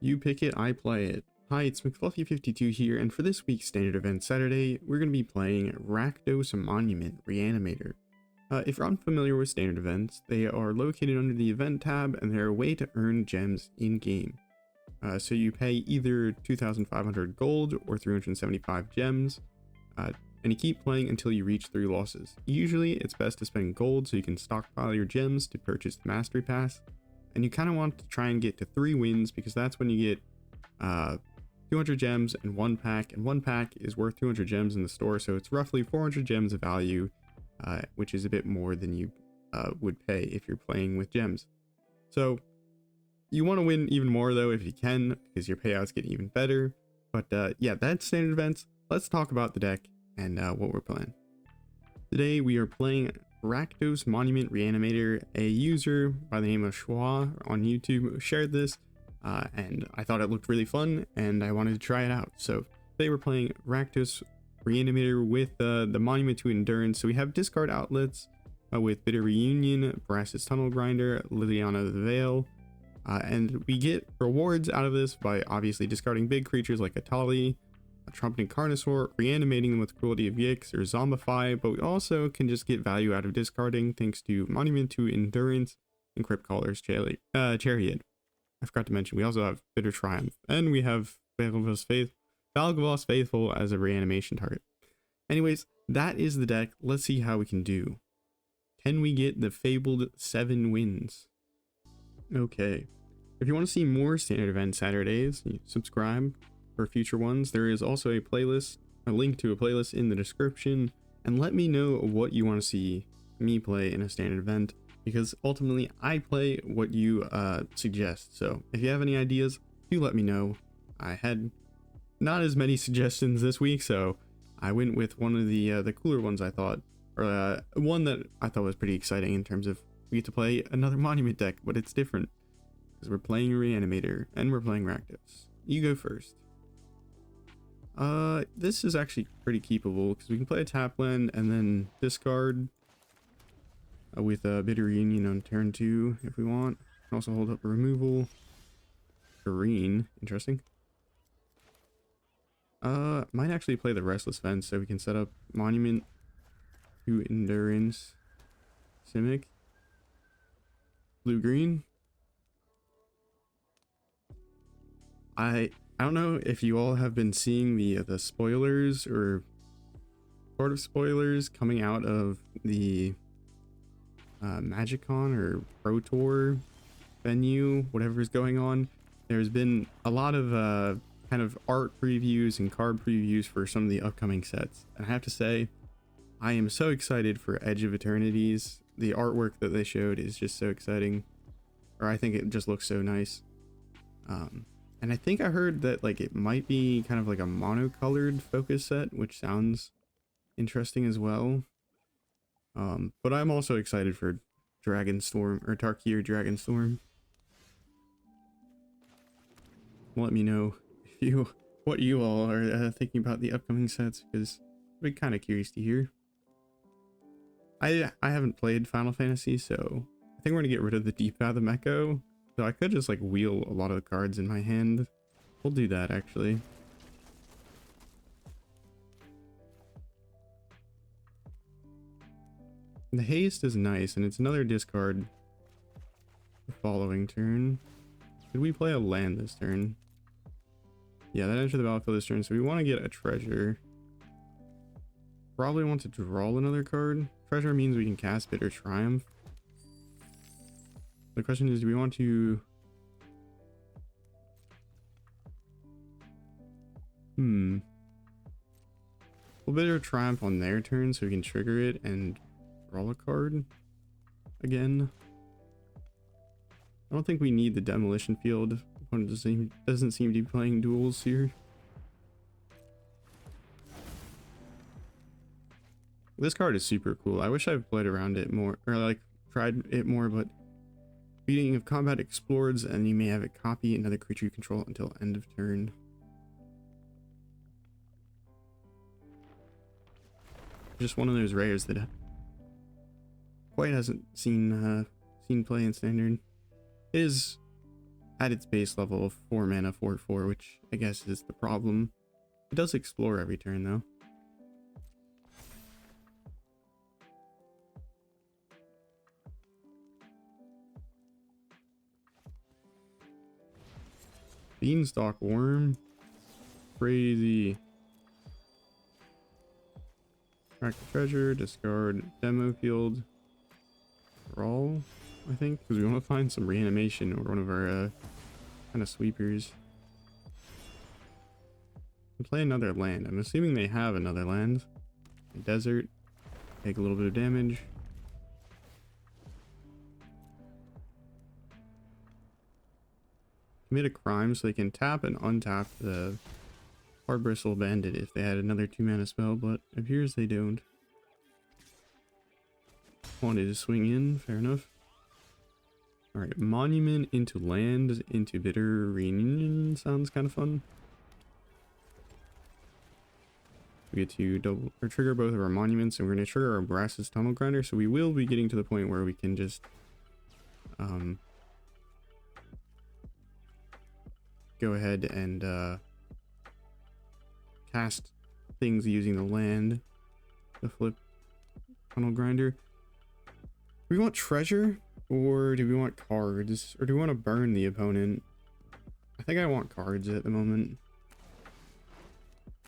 You pick it, I play it. Hi, it's McFluffy52 here, and for this week's Standard Event Saturday, we're going to be playing Rakdos Monument Reanimator. If you're unfamiliar with Standard Events, they are located under the Event tab, and they're a way to earn gems in-game. So you pay either 2,500 gold or 375 gems, and you keep playing until you reach 3 losses. Usually, it's best to spend gold so you can stockpile your gems to purchase the Mastery Pass. And you kind of want to try and get to 3 wins because that's when you get 200 gems in 1 pack, and 1 pack is worth 200 gems in the store, so it's roughly 400 gems of value, which is a bit more than you would pay if you're playing with gems. So you want to win even more though if you can, because your payouts get even better. But yeah, that's Standard Events. Let's talk about the deck and what we're playing. Today we are playing Rakdos Monument Reanimator. A user by the name of Schwa on YouTube shared this, and I thought it looked really fun, and I wanted to try it out. So today we're playing Rakdos Reanimator with the Monument to Endurance. So we have discard outlets with Bitter Reunion, Brass's Tunnel Grinder, Liliana the Veil, and we get rewards out of this by obviously discarding big creatures like Etali, Trumpeting Carnosaur, reanimating them with Cruelty of Gix or Zombify, but we also can just get value out of discarding thanks to Monument to Endurance and Cryptcaller Chariot. I forgot to mention we also have Bitter Triumph, and we have Valgavoth's Faithful as a reanimation target. Anyways, that is the deck. Let's see how we can do. Can we get the fabled 7 wins? Okay. If you want to see more Standard Event Saturdays, subscribe for future ones. There is also a playlist, a link to a playlist in the description, and let me know what you want to see me play in a standard event, because ultimately I play what you suggest. So if you have any ideas, do let me know. I had not as many suggestions this week, so I went with one of the cooler ones I thought, or one that I thought was pretty exciting in terms of we get to play another Monument deck, but it's different because we're playing Reanimator and we're playing Rakdos. You go first. This is actually pretty keepable because we can play a tap land and then discard with a Bitter Reunion on turn 2 if we want. Can also hold up a removal. Green, interesting. Might actually play the Restless Vents so we can set up Monument to Endurance, Simic, blue-green. I don't know if you all have been seeing the spoilers or sort of spoilers coming out of the MagicCon or Pro Tour venue, whatever is going on. There's been a lot of kind of art previews and card previews for some of the upcoming sets, and I have to say I am so excited for Edge of Eternities. The artwork that they showed is just so exciting, or I think it just looks so nice. And I think I heard that like it might be kind of like a monocolored focus set, which sounds interesting as well. But I'm also excited for Dragonstorm or Tarkir Dragonstorm. Let me know if what you all are thinking about the upcoming sets, because I'd be kind of curious to hear. I haven't played Final Fantasy, so I think we're gonna get rid of the Deep Path of Echo. So I could just like wheel a lot of the cards in my hand. We'll do that actually. The haste is nice, and it's another discard the following turn. Did we play a land this turn? Yeah, that entered the battlefield this turn, so we want to get a treasure. Probably want to draw another card. Treasure means we can cast Bitter Triumph. The question is, do we want to... We'll Bitter Triumph on their turn so we can trigger it and draw a card again. I don't think we need the Demolition Field. Opponent doesn't seem to be playing duels here. This card is super cool. I wish I've played around it more, or like tried it more, but beginning of combat explodes, and you may have it copy another creature you control until end of turn. Just one of those rares that quite hasn't seen play in standard. It is at its base level of 4 mana 4/4, which I guess is the problem. It does explore every turn though. Beanstalk Worm. Crazy. Track the treasure, discard demo field. Brawl, I think, because we want to find some reanimation or one of our kind of sweepers. And play another land. I'm assuming they have another land. A desert. Take a little bit of damage. Commit a crime so they can tap and untap the Hard Bristle Bandit if they had another 2 mana spell, but it appears they don't. Wanted to swing in, fair enough. Alright, Monument into land, into Bitter Reunion sounds kind of fun. We get to double or trigger both of our monuments, and we're going to trigger our Brass's Tunnel Grinder, so we will be getting to the point where we can just go ahead and cast things using the land to flip Tunnel Grinder. Do we want treasure, or do we want cards, or do we want to burn the opponent? I think I want cards at the moment.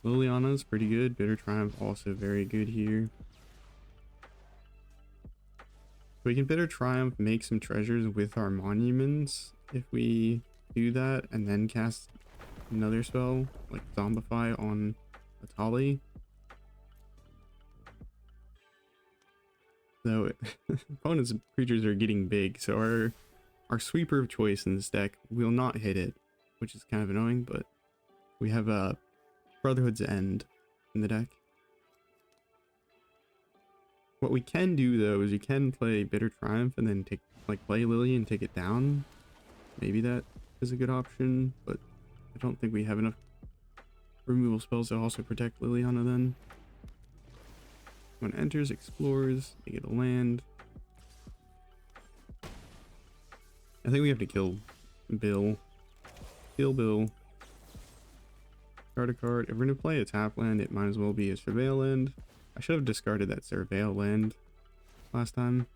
Liliana's pretty good. Bitter Triumph also very good here. We can Bitter Triumph, make some treasures with our monuments if we do that, and then cast another spell like Zombify on Etali. So opponent's creatures are getting big, so our sweeper of choice in this deck will not hit it, which is kind of annoying, but we have a Brotherhood's End in the deck. What we can do though is you can play Bitter Triumph and then play Lily and take it down. Maybe that is a good option, but I don't think we have enough removal spells to also protect Liliana then. When it enters, explores, they get a land. I think we have to kill Bill. Kill Bill. Card a card. If we're going to play a tap land, it might as well be a Surveil land. I should have discarded that Surveil land last time.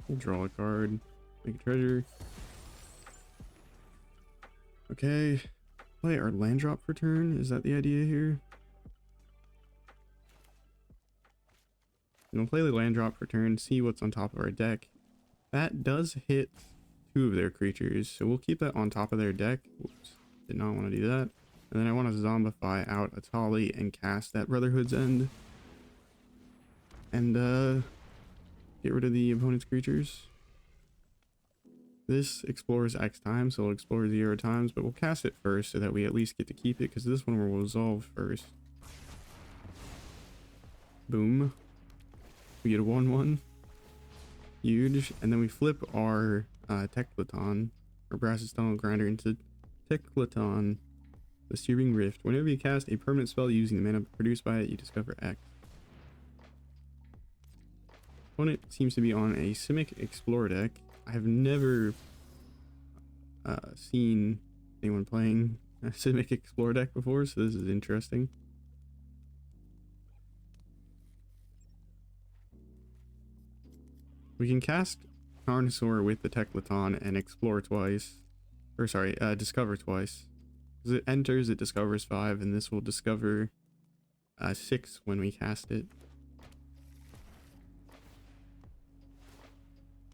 We'll draw a card. Make a treasure. Okay. Play our land drop for turn. Is that the idea here? We'll play the land drop for turn, see what's on top of our deck. That does hit 2 of their creatures, so we'll keep that on top of their deck. Whoops, did not want to do that. And then I want to Zombify out Etali and cast that Brotherhood's End. And get rid of the opponent's creatures. This explores X times, so it'll explore 0 times, but we'll cast it first so that we at least get to keep it, because this one will resolve first. Boom. We get a 1/1. Huge. And then we flip our Teclaton, or Brass's Tunnel Grinder, into Teclaton, the Searing Rift. Whenever you cast a permanent spell using the mana produced by it, you discover X. Opponent seems to be on a Simic Explorer deck. I have never seen anyone playing a Simic Explorer deck before, so this is interesting. We can cast Carnosaur with the Teclaton and explore twice. Or sorry, discover twice. As it enters, it discovers 5, and this will discover 6 when we cast it.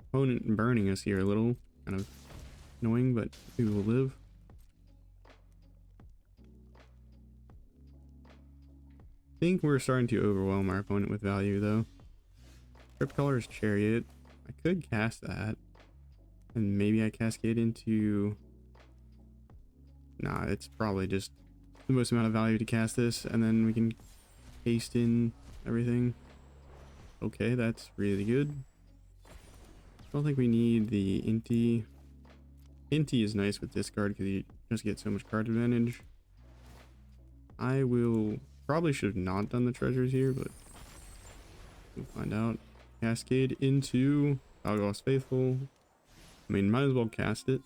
Opponent burning us here a little. Kind of annoying, but we will live. I think we're starting to overwhelm our opponent with value, though. Cryptcaller Chariot. I could cast that. And maybe I cascade into... Nah, it's probably just the most amount of value to cast this, and then we can paste in everything. Okay, that's really good. I don't think we need the Inti. Inti is nice with discard because you just get so much card advantage. I will... Probably should have not done the treasures here, but we'll find out. Cascade into Valgavoth Faithful. I mean, might as well cast it.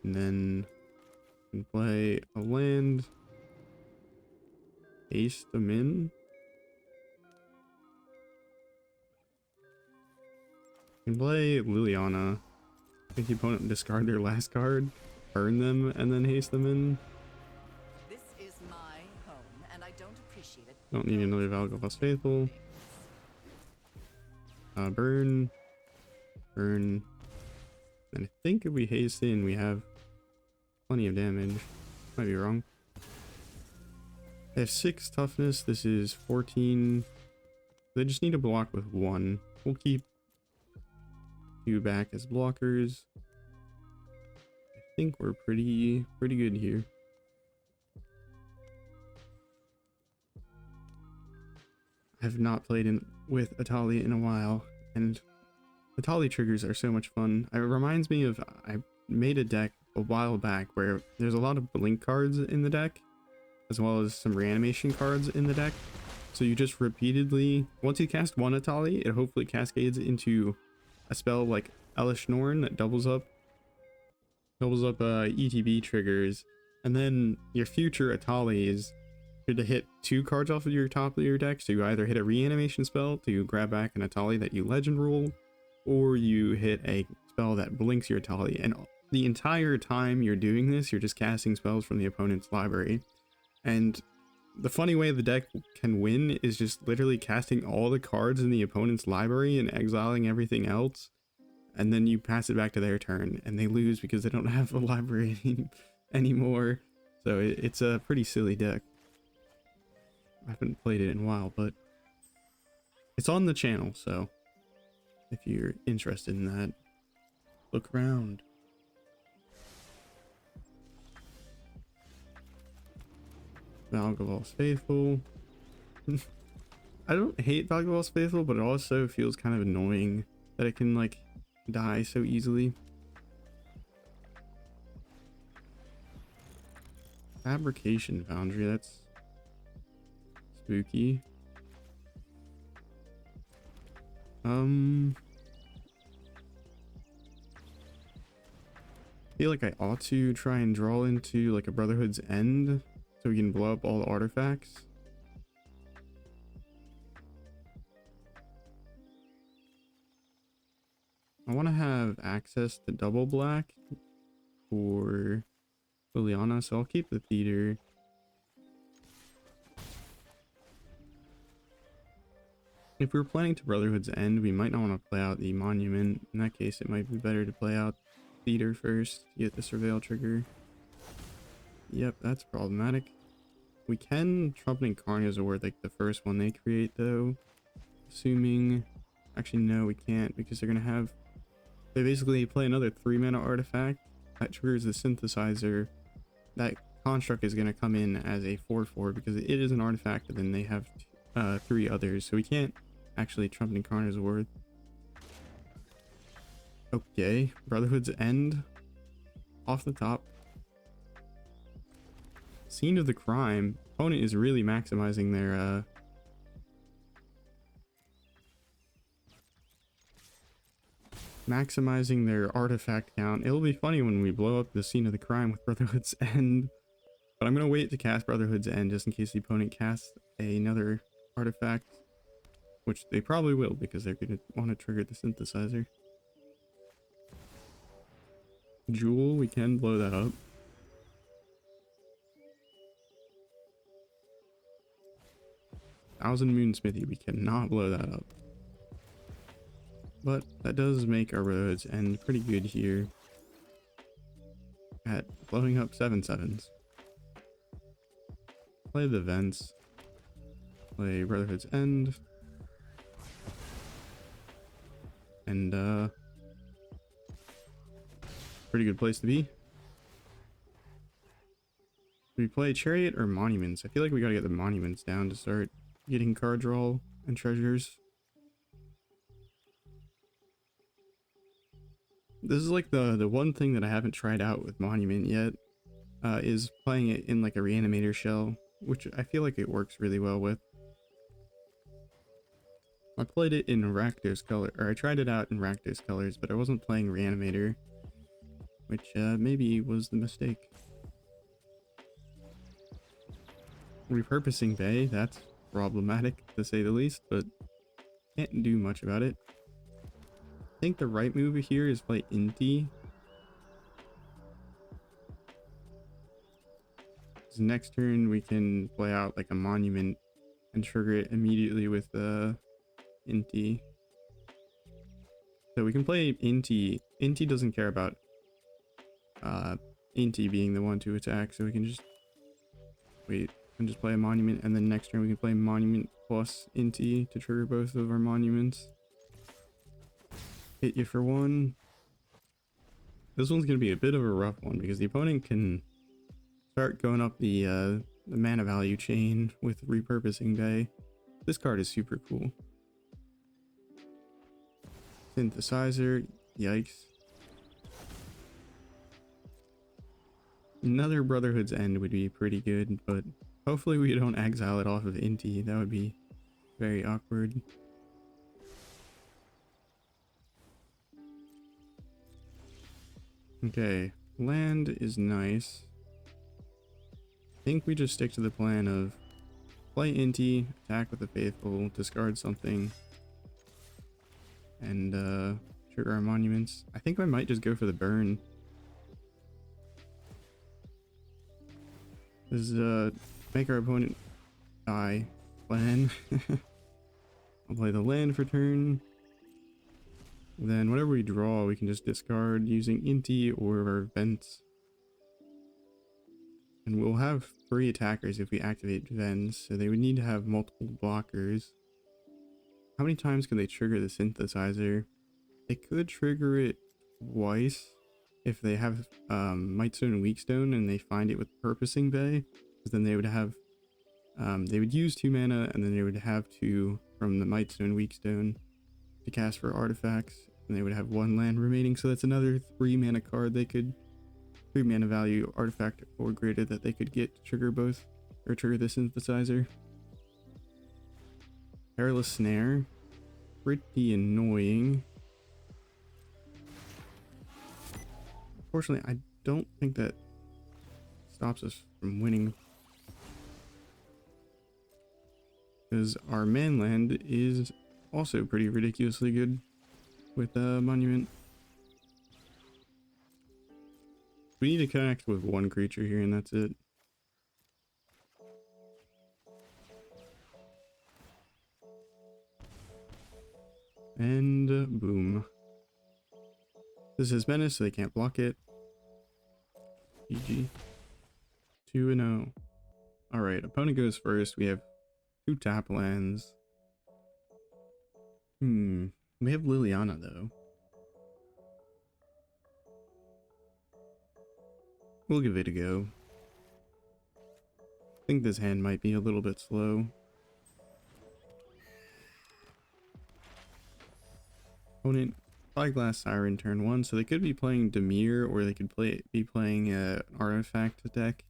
And then can play a land. Haste them in. Can play Liliana. Make the opponent discard their last card, burn them, and then haste them in. This is my home, and I don't appreciate it. Don't need another Valgavoth Faithful. Burn. Burn. And I think if we haste in, we have plenty of damage. Might be wrong. They have 6 toughness. This is 14. They just need to block with 1. We'll keep 2 back as blockers. I think we're pretty good here. I have not played with Etali in a while, and Etali triggers are so much fun. It reminds me of, I made a deck a while back where there's a lot of blink cards in the deck, as well as some reanimation cards in the deck. So you just repeatedly, once you cast one Etali, it hopefully cascades into a spell like Elish Norn that doubles up ETB triggers, and then your future Etalis should to hit 2 cards off of your top of your deck. So you either hit a reanimation spell to grab back an Etali that you legend rule, or you hit a spell that blinks your Etali. And the entire time you're doing this, you're just casting spells from the opponent's library. And the funny way the deck can win is just literally casting all the cards in the opponent's library and exiling everything else, and then you pass it back to their turn, and they lose because they don't have a library anymore. So it's a pretty silly deck. I haven't played it in a while, but it's on the channel, so if you're interested in that, look around. Valgavoth Faithful. I don't hate Valgavoth Faithful, but it also feels kind of annoying that it can like die so easily. Fabrication Foundry, that's spooky. I feel like I ought to try and draw into like a Brotherhood's End so we can blow up all the artifacts. I want to have access to double black for Liliana, so I'll keep the theater. If we're planning to Brotherhood's End, we might not want to play out the Monument. In that case, it might be better to play out theater first, get the Surveil trigger. Yep, that's problematic. We can Trumpeting Carnosaur like the first one they create though. Assuming... Actually no, we can't, because they're gonna have... They basically play another 3-mana artifact that triggers the synthesizer. That construct is gonna come in as a 4/4 because it is an artifact, and then they have 3 others, so we can't actually Trumpeting Carnosaur. Okay, Brotherhood's End off the top. Scene of the crime. Opponent is really maximizing their artifact count. It'll be funny when we blow up the scene of the crime with Brotherhood's End, but I'm gonna wait to cast Brotherhood's End just in case the opponent casts another artifact, which they probably will because they're gonna want to trigger the synthesizer. Jewel, we can blow that up. Thousand Moon Smithy, we cannot blow that up. But that does make our Brotherhood's End pretty good here at blowing up 7/7s. Play the Vents. Play Brotherhood's End. And pretty good place to be. Do we play Chariot or Monuments? I feel like we gotta get the Monuments down to start getting card draw and treasures. This is like the one thing that I haven't tried out with Monument yet, is playing it in like a Reanimator shell, which I feel like it works really well with. I played it in Rakdos color, or I tried it out in Rakdos colors, but I wasn't playing Reanimator, which maybe was the mistake. Repurposing Bay, that's problematic to say the least, but can't do much about it. I think the right move here is play Inti. Next turn we can play out like a Monument and trigger it immediately with Inti. So we can play Inti. Inti doesn't care about Inti being the one to attack, so we can just wait and just play a Monument, and then next turn we can play Monument plus Inti to trigger both of our Monuments. Hit you for one. This one's gonna be a bit of a rough one because the opponent can start going up the mana value chain with Repurposing Bay. This card is super cool. Synthesizer, yikes. Another Brotherhood's End would be pretty good, but hopefully we don't exile it off of Inti. That would be very awkward. Okay, land is nice. I think we just stick to the plan of play Inti, attack with the Faithful, discard something, and trigger our Monuments. I think I might just go for the burn. This is make our opponent die plan. I'll play the land for turn. Then whatever we draw, we can just discard using Inti or our Vents. And we'll have 3 attackers if we activate Vents, so they would need to have multiple blockers. How many times can they trigger the Synthesizer? They could trigger it twice if they have Mightstone and Weakstone and they find it with Purposing Bay, because then they would have they would use 2 mana and then they would have 2 from the Mightstone Weakstone to cast for artifacts, and they would have 1 land remaining, so that's another 3 mana card they could 3 mana value artifact or greater that they could get to trigger both, or trigger the Synthesizer. Perilous Snare, pretty annoying. Unfortunately, I don't think that stops us from winning, because our manland is also pretty ridiculously good with Monument. We need to connect with 1 creature here, and that's it. And boom. This is Menace, so they can't block it. GG. 2-0. Alright, opponent goes first. We have 2 tap lands. We have Liliana, though. We'll give it a go. I think this hand might be a little bit slow. Opponent, Spyglass Siren turn 1, so they could be playing Dimir, or they could be playing an artifact deck.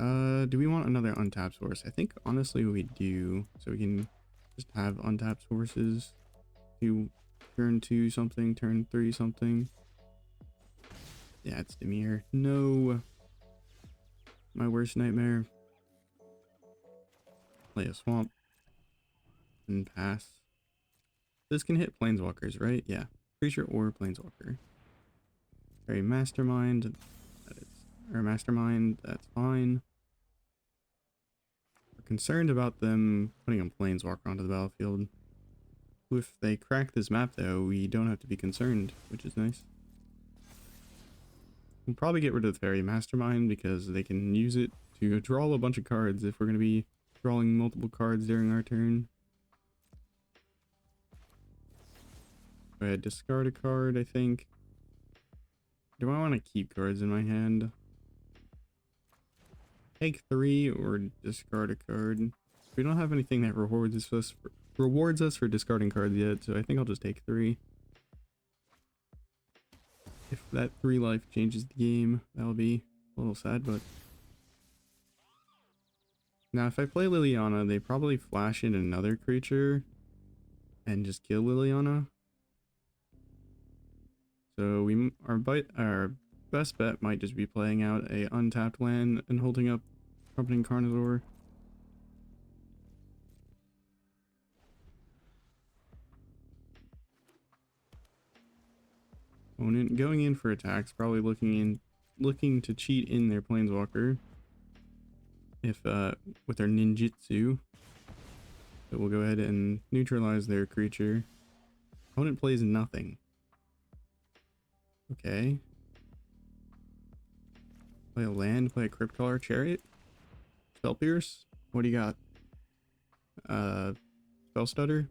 Do we want another untapped source? I think honestly we do, so we can just have untapped sources to turn 2 something, turn 3 something. Yeah, it's Dimir. No. My worst nightmare. Play a swamp. And pass. This can hit planeswalkers, right? Yeah. Creature or planeswalker. Very Mastermind. That is, or Mastermind, that's fine. We're concerned about them putting a planeswalker onto the battlefield. If they crack this map though, we don't have to be concerned, which is nice. We'll probably get rid of the Fairy Mastermind because they can use it to draw a bunch of cards if we're going to be drawing multiple cards during our turn. Go ahead, discard a card, I think. Do I want to keep cards in my hand? Take 3 or discard a card. We don't have anything that rewards us for discarding cards yet, so I think I'll just take 3. If that 3 life changes the game, that'll be a little sad, but Now, if I play Liliana, they probably flash in another creature and just kill Liliana. So our best bet might just be playing out a untapped land and holding up Trumpeting Carnosaur. Opponent going in for attacks, probably looking to cheat in their Planeswalker. If with their ninjutsu. So we'll go ahead and neutralize their creature. Opponent plays nothing. Okay. Play a land, play a Cryptcaller Chariot. Spell Pierce. What do you got? Spell Stutter.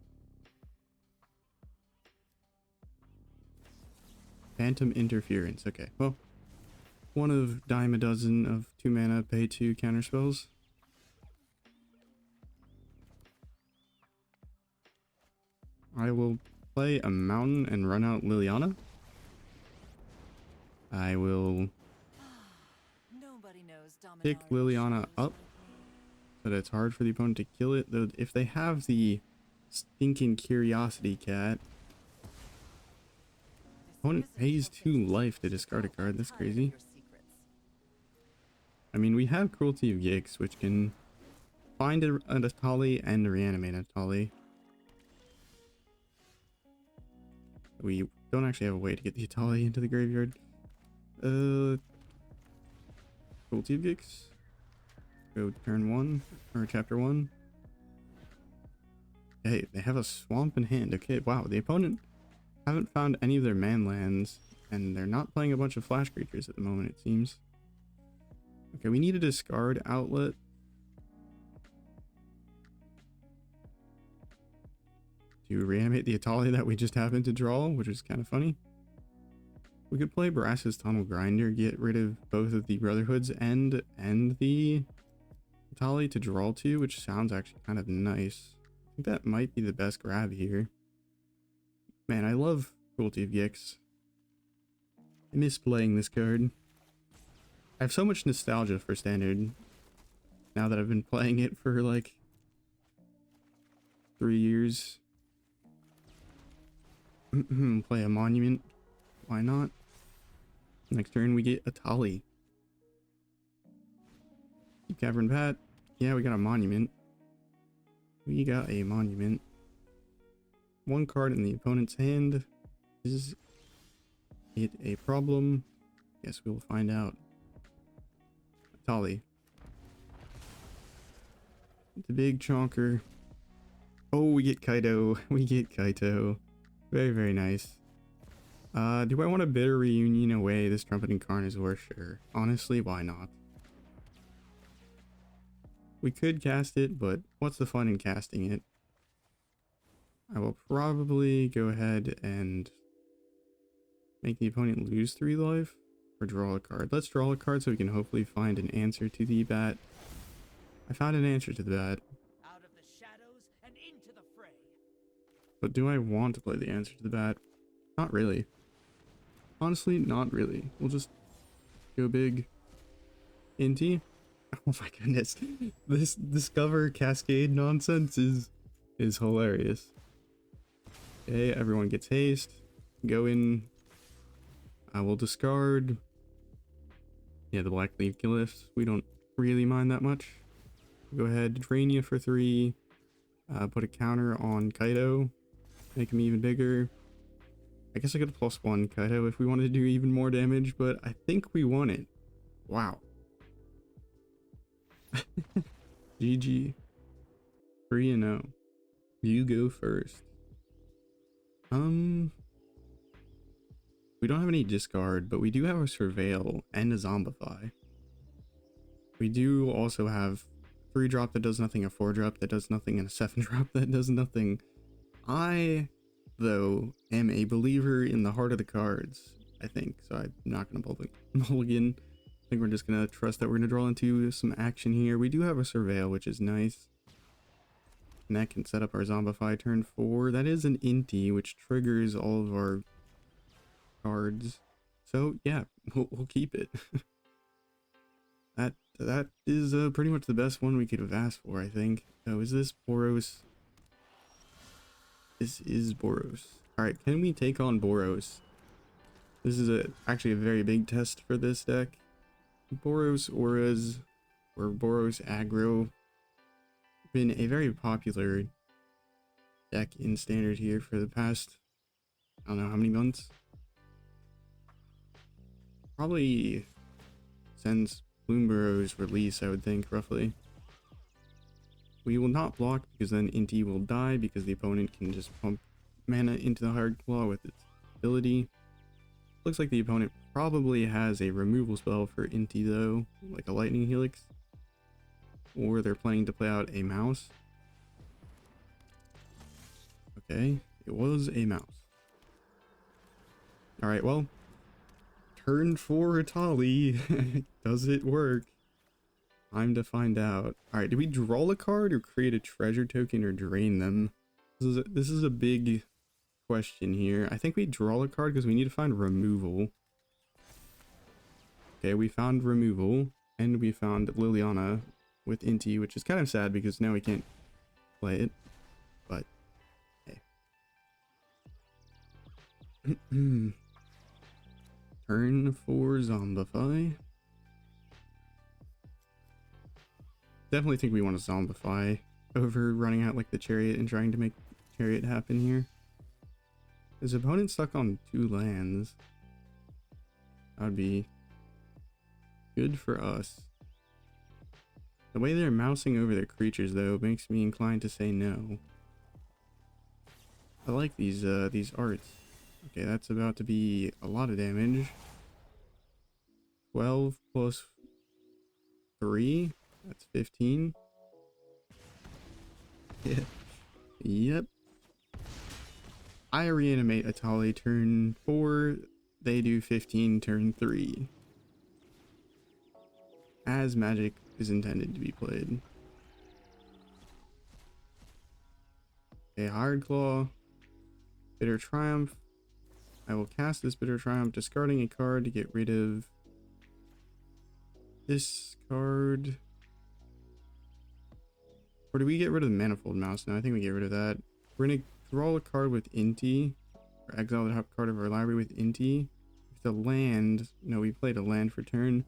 Phantom Interference. Okay, well, one of dime a dozen of 2 mana pay 2 counter spells. I will play a mountain and run out Liliana. I will pick Liliana up so that it's hard for the opponent to kill it. Though if they have the stinking Curiosity Cat, opponent pays 2 life to discard a card. That's crazy. I mean, we have Cruelty of Gix, which can find an Etali and reanimate an Etali. We don't actually have a way to get the Etali into the graveyard. Cruelty of Gix. Go turn 1, or chapter 1. Hey, they have a swamp in hand. Okay, wow, the opponent haven't found any of their man lands, and they're not playing a bunch of flash creatures at the moment, it seems. Okay, we need a discard outlet. To reanimate the Etali that we just happened to draw, which is kind of funny. We could play Brass's Tunnel Grinder, get rid of both of the Brotherhood's End and the Etali to draw 2, which sounds actually kind of nice. I think that might be the best grab here. Man, I love Cruelty of Gix. I miss playing this card. I have so much nostalgia for Standard now that I've been playing it for like 3 years. Play a Monument. Why not? Next turn we get Etali. Cavern Pat. Yeah, we got a Monument. We got a Monument. 1 card in the opponent's hand. Is it a problem? Yes, we will find out. Etali. The big chonker. Oh, we get Kaito. We get Kaito. Very, very nice. Do I want to bitter reunion away this Trumpeting Carnosaur? Sure. Honestly, why not? We could cast it, but what's the fun in casting it? I will probably go ahead and make the opponent lose 3 life or draw a card. Let's draw a card so we can hopefully find an answer to the bat. I found an answer to the bat. Out of the shadows and into the fray. But do I want to play the answer to the bat? Not really. Honestly, not really. We'll just go big. Inti? Oh my goodness. This Discover Cascade nonsense is hilarious. Okay, everyone gets haste. Go in. I will discard. Yeah, the Blackcleave Cliffs. We don't really mind that much. Go ahead, drain you for 3. Put a counter on Kaito. Make him even bigger. I guess I could +1 Kaito if we wanted to do even more damage, but I think we won it. Wow. GG. 3-0. You go first. We don't have any discard, but we do have a Surveil and a Zombify. We do also have 3-drop that does nothing, a 4-drop that does nothing, and a 7-drop that does nothing. I, though, am a believer in the heart of the cards, I think, so I'm not going to mulligan. I think we're just going to trust that we're going to draw into some action here. We do have a Surveil, which is nice. And that can set up our Zombify turn 4. That is an Inti, which triggers all of our cards. So, yeah, we'll keep it. that is pretty much the best one we could have asked for, I think. So is this Boros? This is Boros. Alright, can we take on Boros? This is actually a very big test for this deck. Boros Auras, or Boros Aggro, been a very popular deck in Standard here for the past, I don't know how many months. Probably since Bloomburrow's release, I would think, roughly. We will not block because then Inti will die because the opponent can just pump mana into the hard claw with its ability. Looks like the opponent probably has a removal spell for Inti though, like a lightning helix. Or they're planning to play out a mouse. Okay, it was a mouse. Alright, well, turn 4 Etali. Does it work? Time to find out. Alright, do we draw a card or create a treasure token or drain them? This is a big question here. I think we draw a card because we need to find removal. Okay, we found removal, and we found Liliana with Inti, which is kind of sad because now we can't play it, but hey. Turn 4 Zombify. Definitely think we want to Zombify over running out like the Chariot and trying to make Chariot happen here. His opponent stuck on 2 lands. That would be good for us. The way they're mousing over their creatures though makes me inclined to say no. I like these arts. Okay, that's about to be a lot of damage. 12 plus 3, that's 15. Yeah. Yep. I reanimate Etali turn 4, they do 15 turn 3. As Magic is intended to be played. Okay, Hard Claw. Bitter Triumph. I will cast this Bitter Triumph, discarding a card to get rid of this card. Or do we get rid of the Manifold Mouse? No, I think we get rid of that. We're going to draw a card with Inti. Or exile the top card of our library with Inti. If the land... No, we played a land for turn.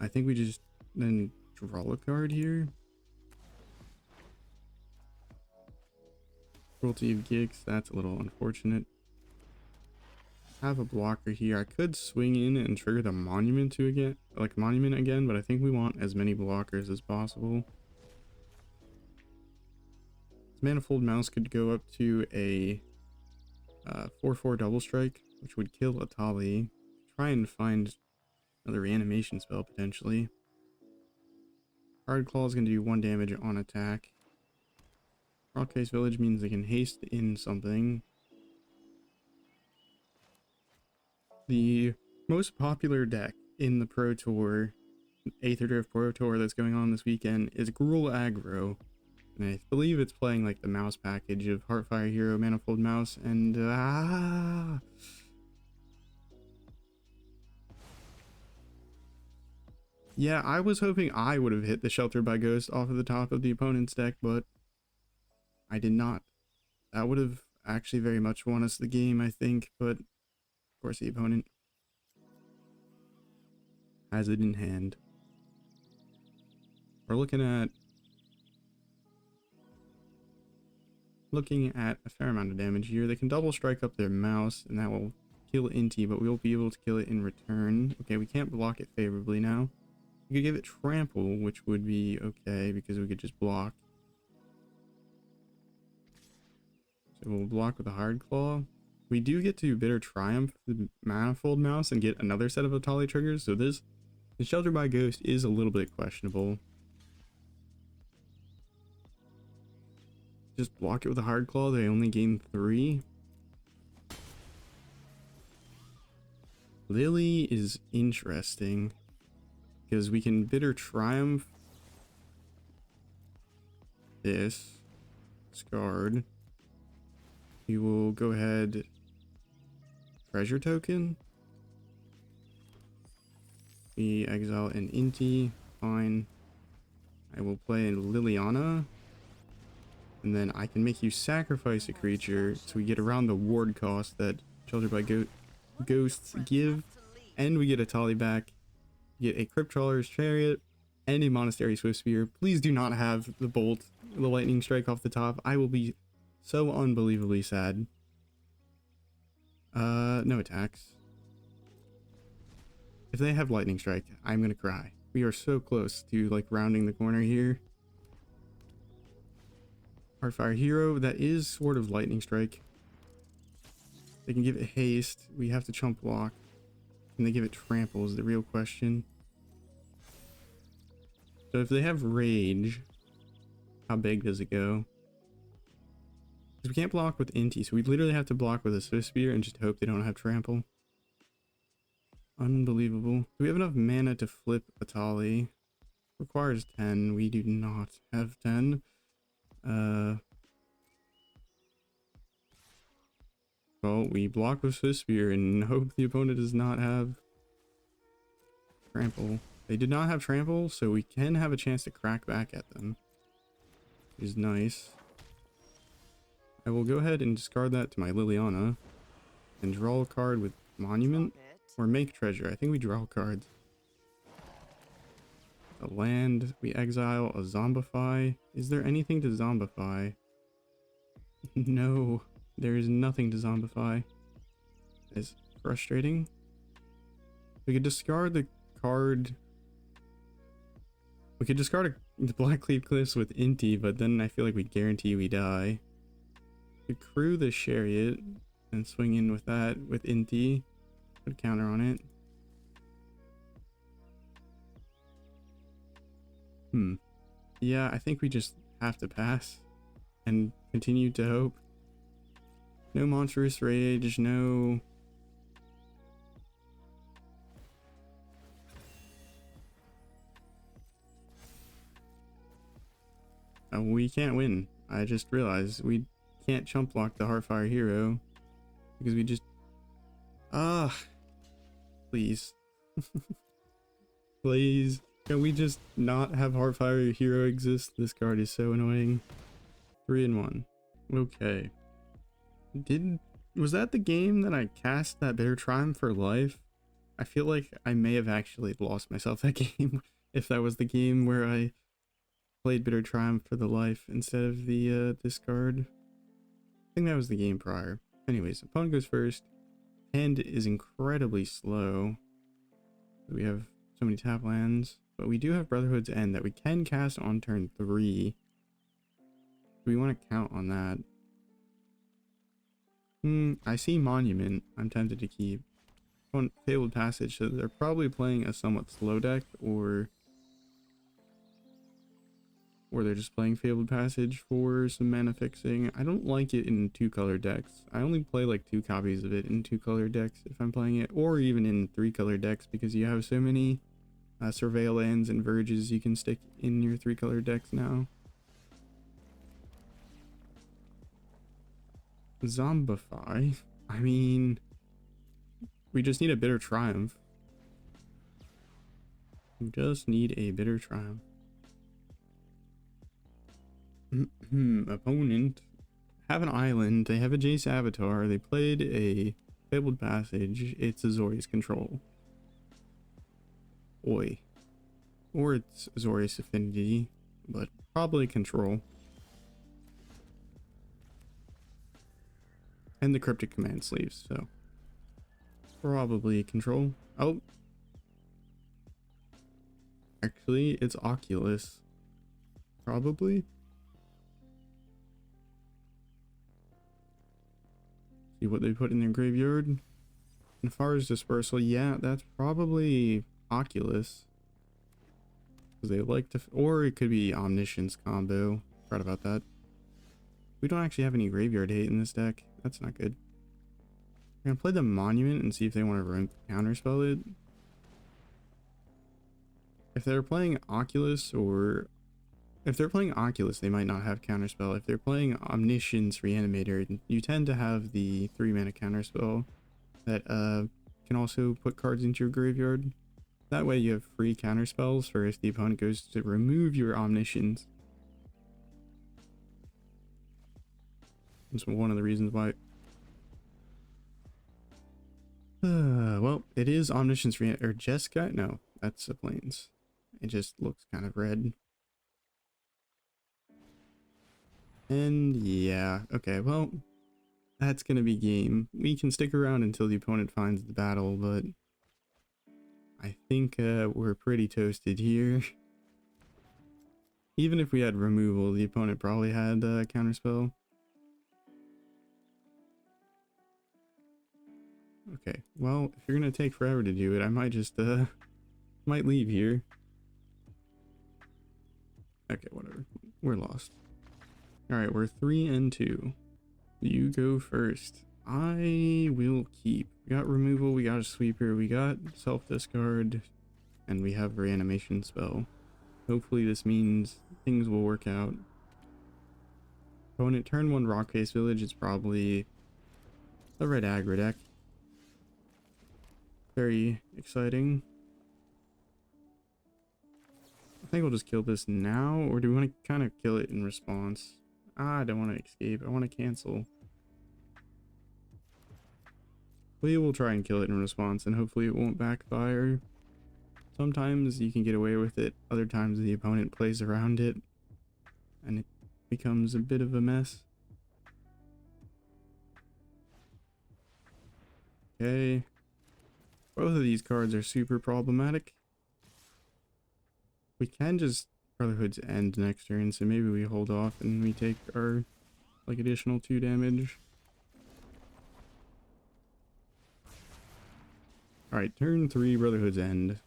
I think we just then draw a card here. Cruelty of Gix, that's a little unfortunate. Have a blocker here. I could swing in and trigger the Monument again, but I think we want as many blockers as possible. This Manifold Mouse could go up to a 4/4 double strike, which would kill Etali. Try and find another reanimation spell potentially. Hard Claw is going to do 1 damage on attack. Rockface Village means they can haste in something. The most popular deck in the Pro Tour, Aether Drift Pro Tour that's going on this weekend, is Gruul Aggro. And I believe it's playing like the mouse package of Heartfire Hero, Manifold Mouse, and yeah, I was hoping I would have hit the Shelter by Ghost off of the top of the opponent's deck, but I did not. That would have actually very much won us the game, I think, but of course the opponent has it in hand. We're looking at a fair amount of damage here. They can double strike up their mouse, and that will kill Inti, but we will be able to kill it in return. Okay, we can't block it favorably now. We could give it Trample, which would be okay, because we could just block. So we'll block with a Hard Claw. We do get to Bitter Triumph the Manifold Mouse and get another set of Etali triggers, so the Shelter by Ghost is a little bit questionable. Just block it with a Hard Claw, they only gain 3. Lily is interesting, because we can Bitter Triumph this, discard. We will go ahead, Treasure Token. We exile an Inti. Fine. I will play a Liliana. And then I can make you sacrifice a creature so we get around the ward cost that Shelter by Ghosts give. And we get Etali back. Get a Cryptcaller Chariot and a Monastery Swiftspear. Please do not have the bolt, the lightning strike off the top. I will be so unbelievably sad. No attacks. If they have lightning strike, I'm gonna cry. We are so close to like rounding the corner here. Heartfire Hero, that is sort of lightning strike. They can give it haste. We have to chump block. Can they give it trample is the real question. So if they have rage, how big does it go? Because we can't block with Inti, so we literally have to block with a Swiftspear and just hope they don't have trample. Unbelievable. Do we have enough mana to flip Etali? Requires 10. We do not have 10. Well, we block with Swiftspear and hope the opponent does not have trample. They did not have trample, so we can have a chance to crack back at them. Which is nice. I will go ahead and discard that to my Liliana and draw a card with Monument or make treasure. I think we draw cards. A land, we exile a Zombify. Is there anything to Zombify? No, there is nothing to Zombify. It's frustrating. We could discard the card. We could discard the Blackcleave Cliffs with Inti, but then I feel like we guarantee we die. We could crew the Chariot and swing in with that with Inti. Put a counter on it. Yeah, I think we just have to pass and continue to hope. No monstrous rage, no... we can't win. I just realized we can't chump block the Heartfire Hero because we just... please. Please. Can we just not have Heartfire Hero exist? This card is so annoying. 3-1. Okay. Was that the game that I cast that Bitter Triumph for life? I feel like I may have actually lost myself that game if that was the game where I played Bitter Triumph for the life instead of the this card. I think that was the game prior. Anyways, opponent goes first. Hand is incredibly slow. We have so many tap lands, but we do have Brotherhood's End that we can cast on turn 3. Do we want to count on that? I see Monument. I'm tempted to keep. On Fabled Passage, so they're probably playing a somewhat slow deck, or they're just playing Fabled Passage for some mana fixing. I don't like it in 2-color decks. I only play like 2 copies of it in 2-color decks if I'm playing it, or even in 3-color decks, because you have so many Surveil lands and Verges you can stick in your 3-color decks now. Zombify. I mean, we just need a Bitter Triumph. We just need a Bitter Triumph. Opponent have an island. They have a Jace Avatar. They played a Fabled Passage. It's Azorius Control. Oi. Or it's Azorius Affinity, but probably Control. And the Cryptic Command Sleeves, so probably Control. Oh. Actually, it's Oculus. Probably. See what they put in their graveyard. And far as Dispersal, yeah, that's probably Oculus. Because they like to... Or it could be Omniscience combo. Forgot about that. We don't actually have any graveyard hate in this deck. That's not good. I'm gonna play the Monument and see if they want to counterspell it. If they're playing Oculus, or... If they're playing Oculus, they might not have counterspell. If they're playing Omniscience Reanimator, you tend to have the 3-mana counterspell that can also put cards into your graveyard. That way you have free counter spells for if the opponent goes to remove your Omniscience. That's one of the reasons why. Well, it is Omniscience or Jeskai? No, that's the Plains. It just looks kind of red. And yeah, okay, well, that's gonna be game. We can stick around until the opponent finds the battle, but I think we're pretty toasted here. Even if we had removal, the opponent probably had counterspell. Okay, well, if you're gonna take forever to do it, I might just might leave here. Okay, whatever. We're lost. Alright, we're 3-2. You go first. I will keep. We got removal, we got a sweeper, we got self-discard, and we have reanimation spell. Hopefully this means things will work out. Opponent turn 1 rock face village is probably a red aggro deck. Very exciting. I think we'll just kill this now, or do we want to kind of kill it in response? I don't want to escape, I want to cancel. We will try and kill it in response, and hopefully it won't backfire. Sometimes you can get away with it, other times the opponent plays around it, and it becomes a bit of a mess. Okay. Both of these cards are super problematic. We can just Brotherhood's End next turn, so maybe we hold off and we take our like additional 2 damage. Alright, turn 3 Brotherhood's End.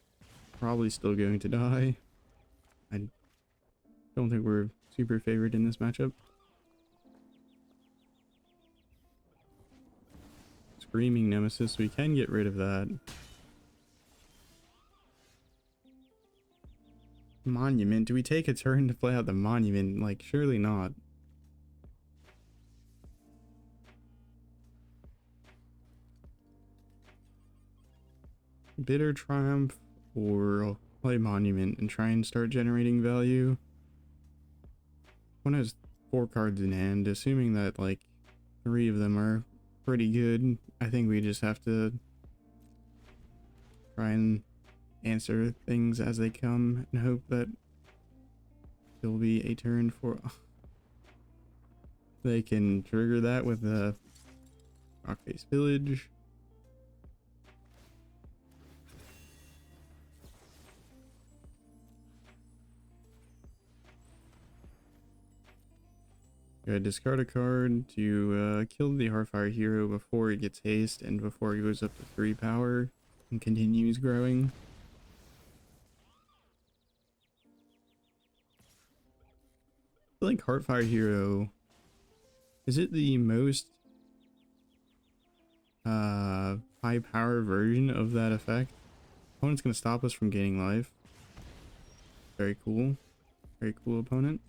Probably still going to die. I don't think we're super favored in this matchup. Screaming Nemesis, we can get rid of that. Monument, do we take a turn to play out the Monument? Like, surely not. Bitter Triumph, or I'll play Monument and try and start generating value. One has 4 cards in hand, assuming that like 3 of them are pretty good. I think we just have to try and answer things as they come and hope that there'll be a turn for they can trigger that with the Rockface Village. Go discard a card to kill the Heartfire hero before it gets haste and before it goes up to 3 power and continues growing. I feel like Heartfire hero, is it the most high power version of that effect? Opponent's gonna stop us from gaining life. Very cool. Very cool opponent.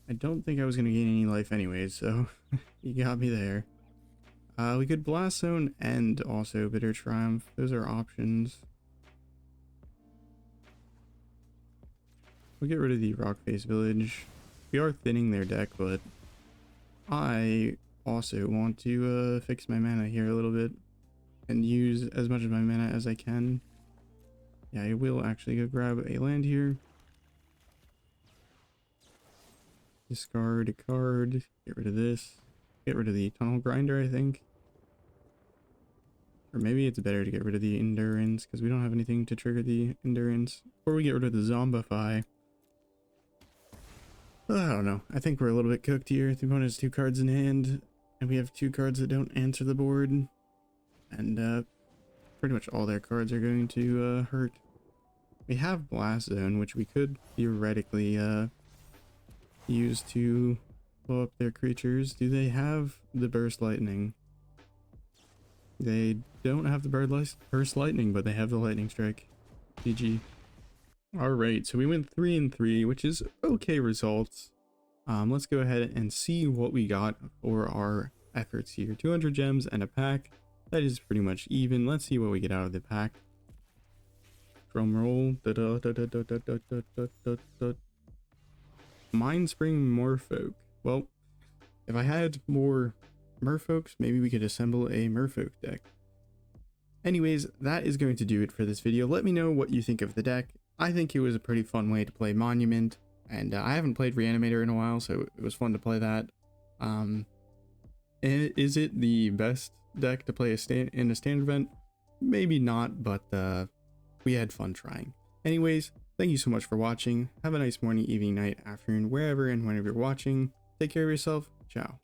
I don't think I was going to gain any life anyways, so you got me there. We could Blast Zone and also Bitter Triumph. Those are options. We'll get rid of the Rockface Village. We are thinning their deck, but I also want to fix my mana here a little bit and use as much of my mana as I can. Yeah, I will actually go grab a land here. Discard a card, get rid of this, get rid of the Tunnel Grinder, I think. Or maybe it's better to get rid of the Endurance, because we don't have anything to trigger the Endurance. Or we get rid of the Zombify. I don't know, I think we're a little bit cooked here. The opponent has 2 cards in hand, and we have 2 cards that don't answer the board. And pretty much all their cards are going to hurt. We have Blast Zone, which we could theoretically use to blow up their creatures. Do they have the Burst Lightning? They don't have the Burst Lightning, but they have the Lightning Strike. GG. Alright, so we went 3-3, which is okay results. Let's go ahead and see what we got for our efforts here. 200 gems and a pack. That is pretty much even. Let's see what we get out of the pack. Drum roll. Mindspring Merfolk. Well, if I had more Merfolks, maybe we could assemble a Merfolk deck. Anyways, that is going to do it for this video. Let me know what you think of the deck. I think it was a pretty fun way to play Monument, and I haven't played Reanimator in a while, so it was fun to play that. And is it the best deck to play in a standard event? Maybe not, but we had fun trying. Anyways, thank you so much for watching. Have a nice morning, evening, night, afternoon, wherever and whenever you're watching. Take care of yourself. Ciao.